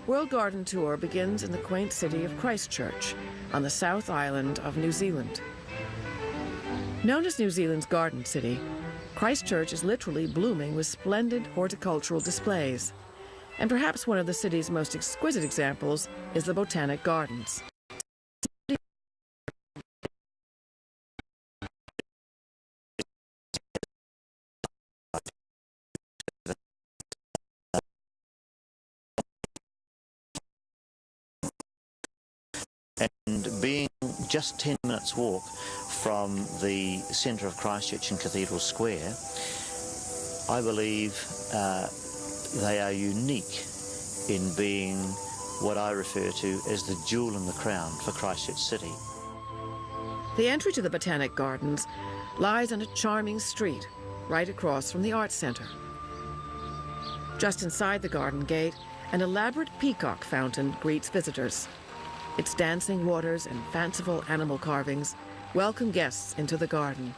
World Garden Tour begins in the quaint city of Christchurch on the South Island of New Zealand. Known as New Zealand's Garden City, Christchurch is literally blooming with splendid horticultural displays. And perhaps one of the city's most exquisite examples is the Botanic Gardens. And being just 10 minutes walk from the centre of Christchurch in Cathedral Square, I believe they are unique in being what I refer to as the jewel in the crown for Christchurch City. The entry to the Botanic Gardens lies on a charming street right across from the Arts Centre. Just inside the garden gate, an elaborate peacock fountain greets visitors. Its dancing waters and fanciful animal carvings welcome guests into the garden.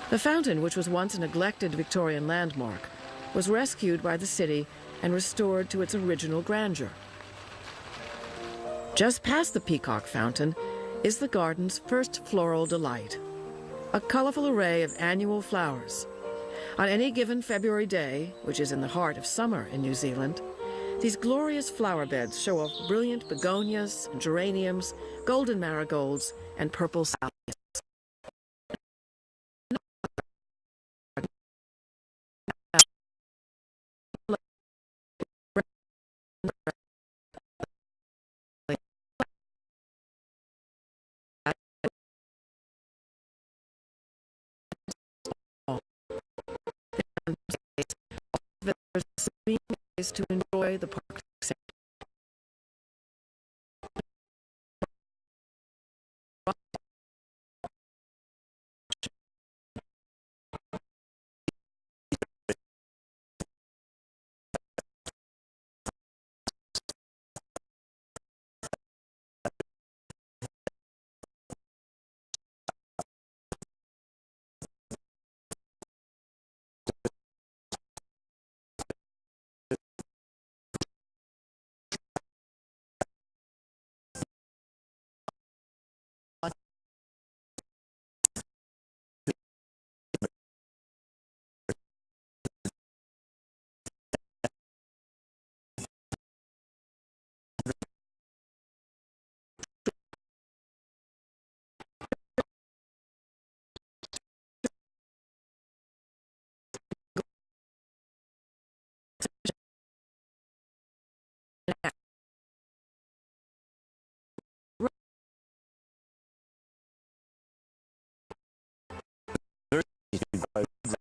The fountain, which was once a neglected Victorian landmark, was rescued by the city and restored to its original grandeur. Just past the peacock fountain is the garden's first floral delight, a colorful array of annual flowers. On any given February day, which is in the heart of summer in New Zealand, these glorious flower beds show off brilliant begonias, geraniums, golden marigolds, and purple salvias. There's many ways to enjoy the park.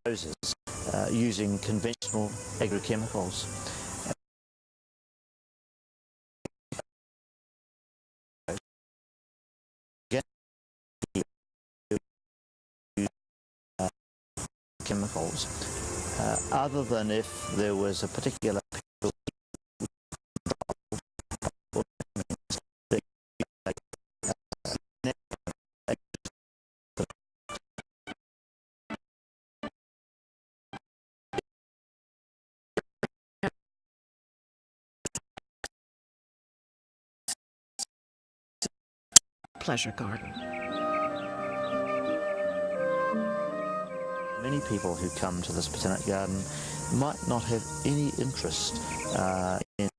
Roses using conventional agrochemicals. Chemicals, other than if there was a particular Pleasure garden. Many people who come to this Botanic Garden might not have any interest in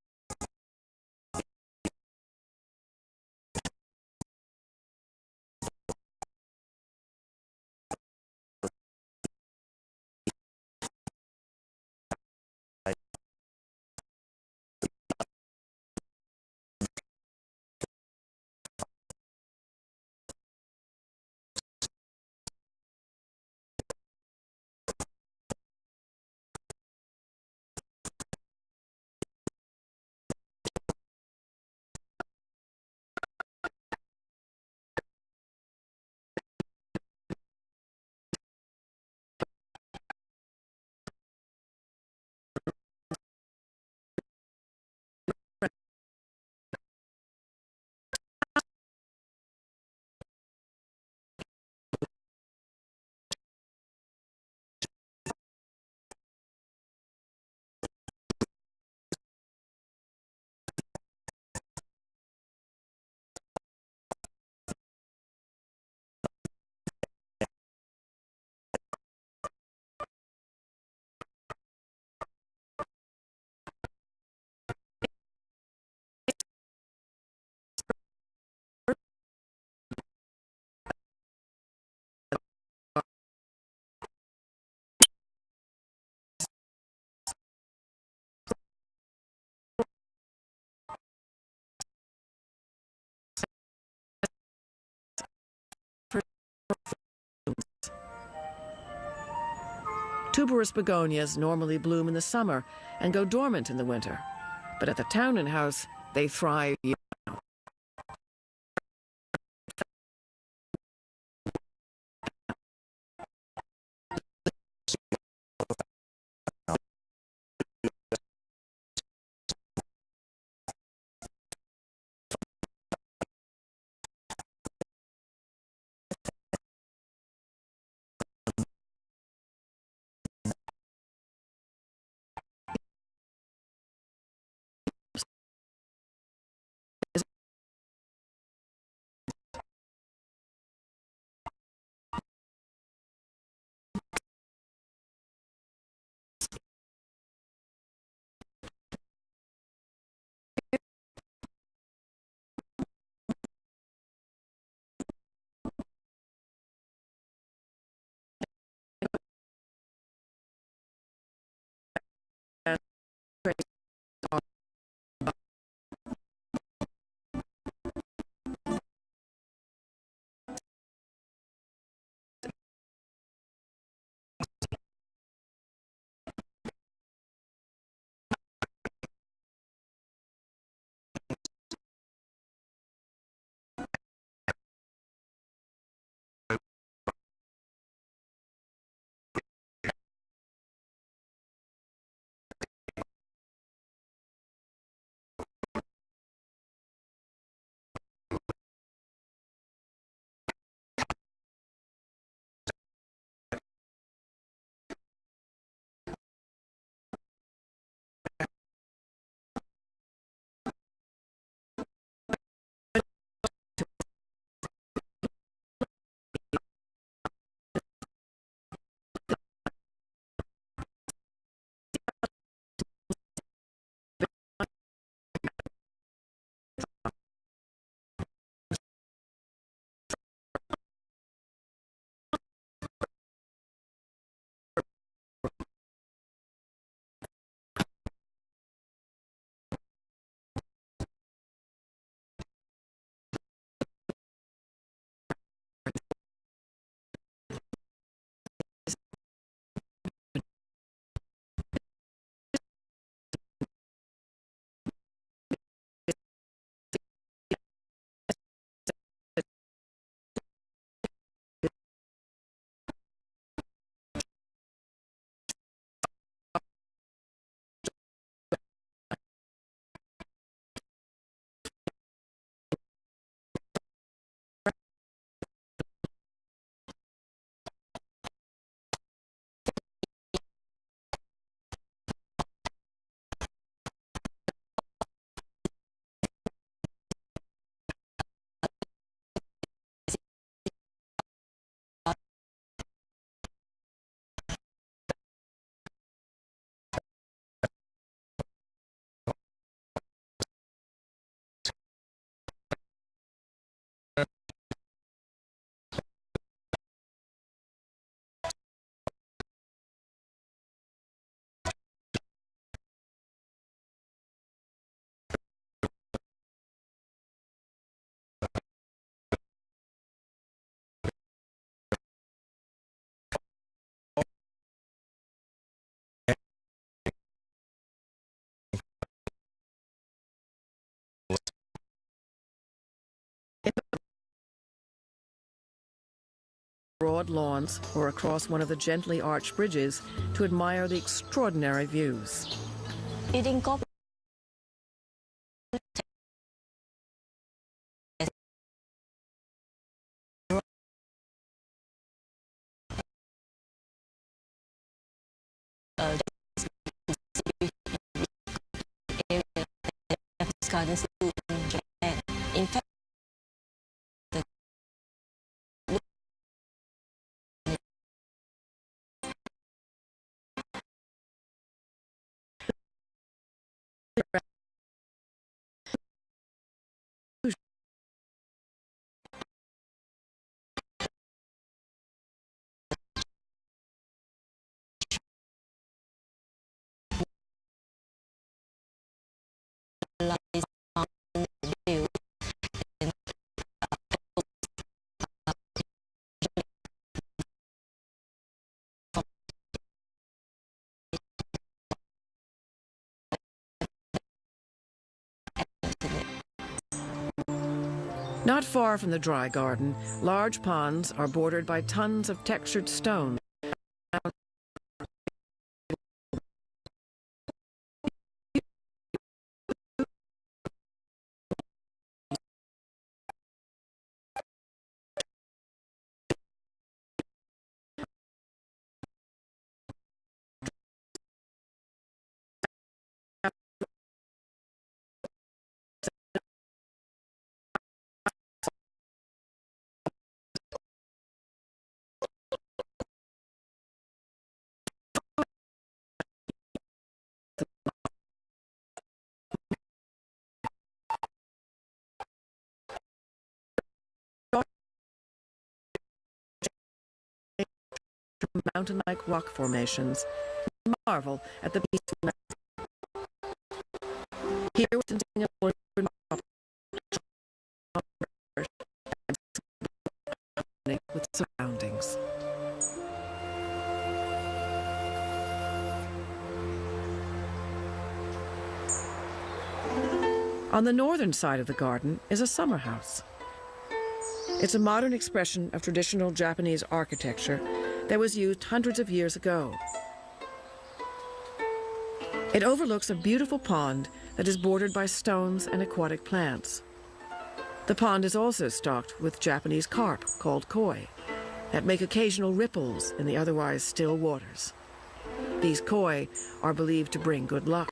Tuberous begonias normally bloom in the summer and go dormant in the winter. But at the Townend House, they thrive year round. Broad lawns or across one of the gently arched bridges to admire the extraordinary views. It incorporates gardens in Japan. In fact, lies on the view and Not far from the dry garden, large ponds are bordered by tons of textured stone. Mountain-like rock formations, marvel at the peaceful. Here within Singapore with surroundings. On the northern side of the garden is a summer house. It's a modern expression of traditional Japanese architecture that was used hundreds of years ago. It overlooks a beautiful pond that is bordered by stones and aquatic plants. The pond is also stocked with Japanese carp called koi that make occasional ripples in the otherwise still waters. These koi are believed to bring good luck.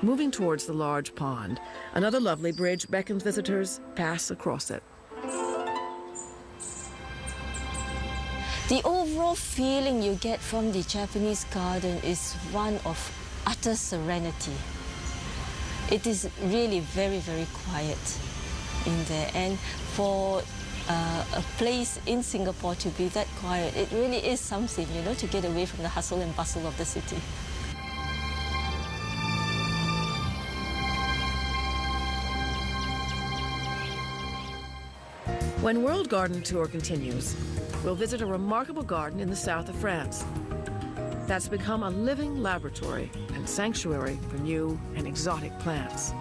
Moving towards the large pond, another lovely bridge beckons visitors pass across it. The overall feeling you get from the Japanese garden is one of utter serenity. It is really very, very quiet in there. And for a place in Singapore to be that quiet, it really is something, you know, to get away from the hustle and bustle of the city. When World Garden Tour continues, we'll visit a remarkable garden in the south of France that's become a living laboratory and sanctuary for new and exotic plants,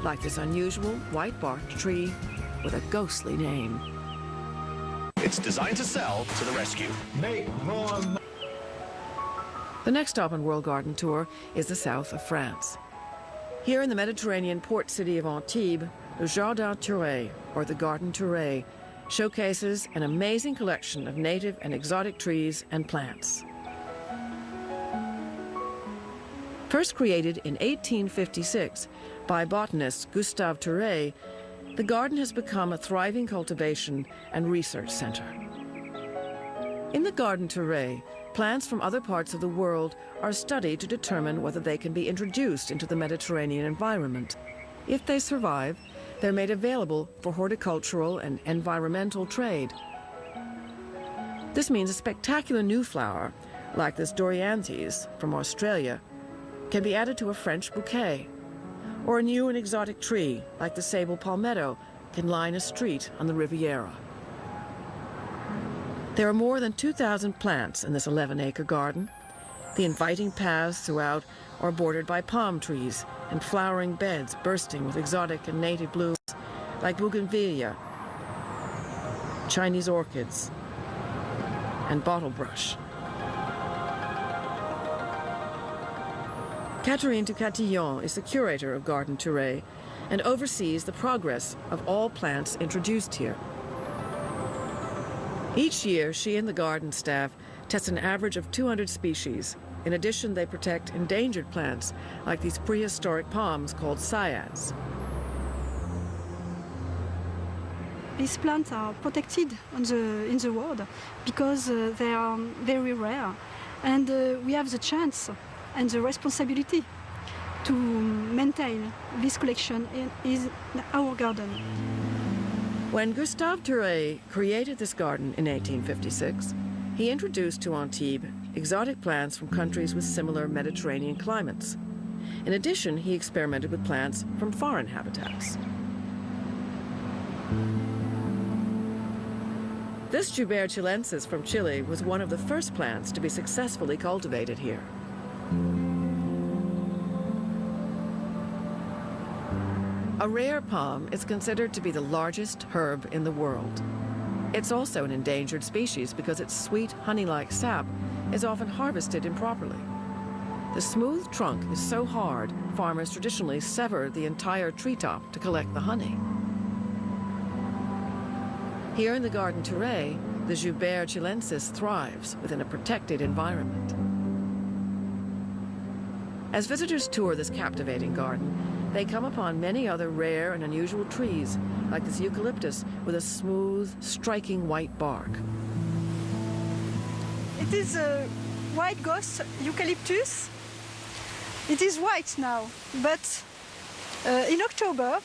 like this unusual white-barked tree with a ghostly name. It's designed to sell to the rescue. Make more. The next stop on World Garden Tour is the south of France. Here in the Mediterranean port city of Antibes, the Jardin Touré, or the Garden Touré, showcases an amazing collection of native and exotic trees and plants. First created in 1856 by botanist Gustave Touré, the garden has become a thriving cultivation and research center. In the Garden Touré, plants from other parts of the world are studied to determine whether they can be introduced into the Mediterranean environment. If they survive, they're made available for horticultural and environmental trade. This means a spectacular new flower, like this Dorianthes from Australia, can be added to a French bouquet, or a new and exotic tree, like the sable palmetto, can line a street on the Riviera. There are more than 2,000 plants in this 11-acre garden. The inviting paths throughout are bordered by palm trees and flowering beds bursting with exotic and native blooms like bougainvillea, Chinese orchids, and bottlebrush. Catherine Ducatillon is the curator of Garden Touré and oversees the progress of all plants introduced here. Each year, she and the garden staff test an average of 200 species. In addition, they protect endangered plants like these prehistoric palms called syads. These plants are protected in the world because they are very rare, and we have the chance and the responsibility to maintain this collection in our garden. When Gustave Touré created this garden in 1856, he introduced to Antibes exotic plants from countries with similar Mediterranean climates. In addition, he experimented with plants from foreign habitats. This Joubert chilensis from Chile was one of the first plants to be successfully cultivated here. A rare palm is considered to be the largest herb in the world. It's also an endangered species because its sweet, honey-like sap is often harvested improperly. The smooth trunk is so hard, farmers traditionally sever the entire treetop to collect the honey. Here in the Garden Touré, the Joubert chilensis thrives within a protected environment. As visitors tour this captivating garden, they come upon many other rare and unusual trees, like this eucalyptus with a smooth, striking white bark. It is a white ghost eucalyptus. It is white now, but in October,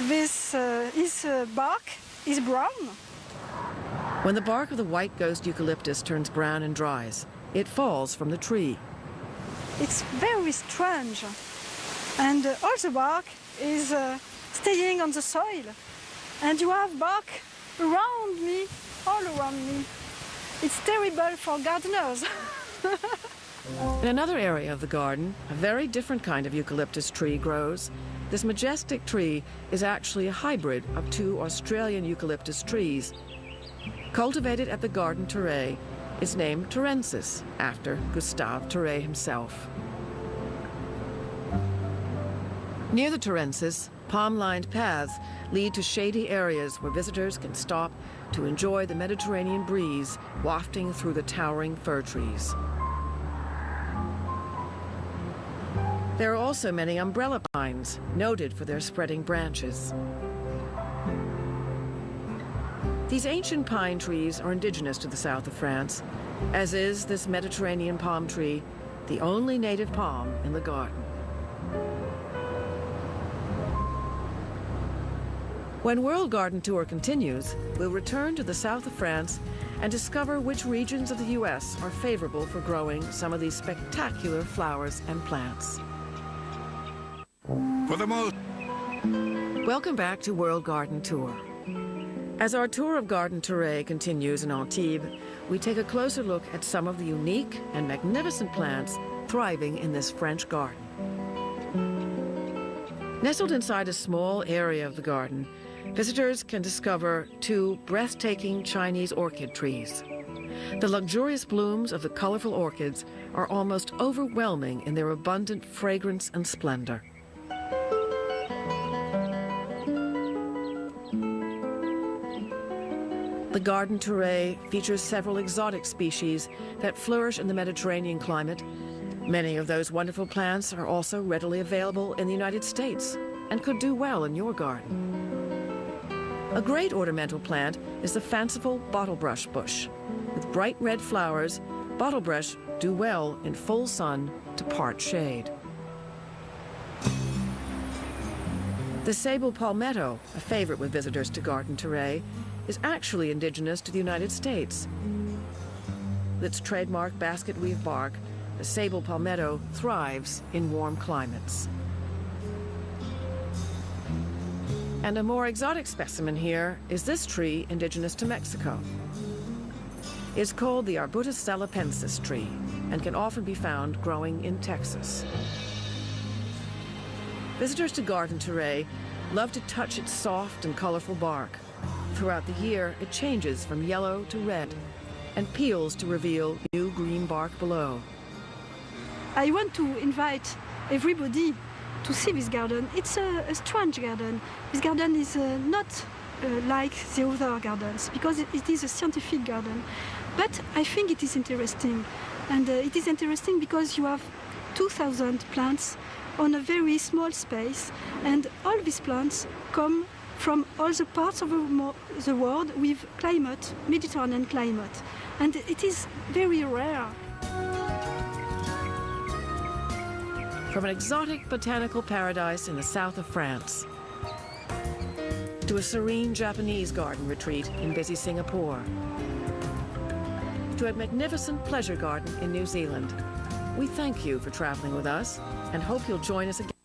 his bark is brown. When the bark of the white ghost eucalyptus turns brown and dries, it falls from the tree. It's very strange. And all the bark is staying on the soil. And you have bark around me, all around me. It's terrible for gardeners. In another area of the garden, a very different kind of eucalyptus tree grows. This majestic tree is actually a hybrid of two Australian eucalyptus trees. Cultivated at the Garden Touré, it's named Turensis, after Gustave Touré himself. Near the Turensis, palm-lined paths lead to shady areas where visitors can stop to enjoy the Mediterranean breeze wafting through the towering fir trees. There are also many umbrella pines, noted for their spreading branches. These ancient pine trees are indigenous to the south of France, as is this Mediterranean palm tree, the only native palm in the garden. When World Garden Tour continues, we'll return to the south of France and discover which regions of the U.S. are favorable for growing some of these spectacular flowers and plants. For the most... Welcome back to World Garden Tour. As our tour of Garden Touré continues in Antibes, we take a closer look at some of the unique and magnificent plants thriving in this French garden. Nestled inside a small area of the garden, visitors can discover two breathtaking Chinese orchid trees. The luxurious blooms of the colorful orchids are almost overwhelming in their abundant fragrance and splendor. The Garden Touré features several exotic species that flourish in the Mediterranean climate. Many of those wonderful plants are also readily available in the United States and could do well in your garden. A great ornamental plant is the fanciful bottlebrush bush. With bright red flowers, bottlebrush do well in full sun to part shade. The sable palmetto, a favorite with visitors to Garden Touré, is actually indigenous to the United States. With its trademark basket weave bark, the sable palmetto thrives in warm climates. And a more exotic specimen here is this tree indigenous to Mexico. It's called the Arbutus salapensis tree and can often be found growing in Texas. Visitors to Garden Touré love to touch its soft and colorful bark. Throughout the year, it changes from yellow to red and peels to reveal new green bark below. I want to invite everybody to see this garden. It's a strange garden. This garden is not like the other gardens because it is a scientific garden. But I think it is interesting. And it is interesting because you have 2,000 plants on a very small space. And all these plants come from all the parts of the world with climate, Mediterranean climate. And it is very rare. From an exotic botanical paradise in the south of France to a serene Japanese garden retreat in busy Singapore to a magnificent pleasure garden in New Zealand, we thank you for traveling with us and hope you'll join us again.